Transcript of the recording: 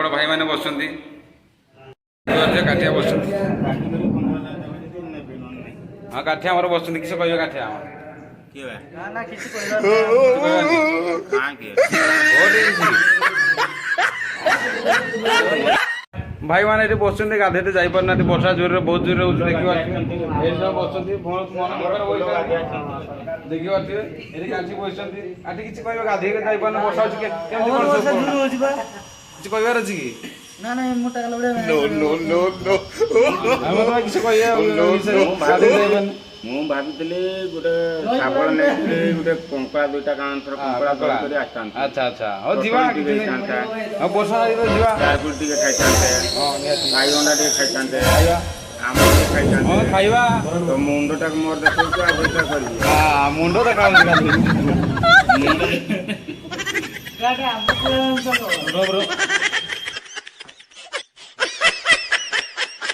ସେପଟେ ଭାଇମାନେ ବସୁଛନ୍ତି କାଠିଆ ବସୁଛନ୍ତି। ହଁ କାଠିଆ ଆମର ବସୁଛନ୍ତି କିସ କହିବେ କାଠିଆ ଆମର भाई मैंने ये बसुँच गाधे जापार वर्षा जोर बहुत जोर देखिए बसुँच देखिए काठी बसुँच काठी किसी कह गाधे जापार वर्षा किसी कहबार अच्छी कि ମୁଁ ଭାବିଥିଲି ଗୋଟେ ଶାବଳ ନେଇଥିଲି ଗୋଟେ କଙ୍କଡ଼ା ଦୁଇଟା କାନ୍ଥର କଙ୍କଡ଼ା ଧରି ଆସିଥାନ୍ତି। ଆଚ୍ଛା ଆଚ୍ଛା ହଉ ଯିବା ଟିକେ ହେଇଥାନ୍ତା ବର୍ଷା ଯିବା ଚାକୁରି ଟିକେ ଖାଇଥାନ୍ତେ ବାଇଗଣ୍ଡା ଟିକେ ଖାଇଥାନ୍ତେ ଆମ୍ବ ଟିକେ ଖାଇଥାନ୍ତେ ଖାଇବା ତ ମୁଣ୍ଡଟାକୁ ମୋର ଦେଖାଉଛି ଆଉ ସେଇଟା କରିବି ମୁଣ୍ଡ ଦେଖାଉଛି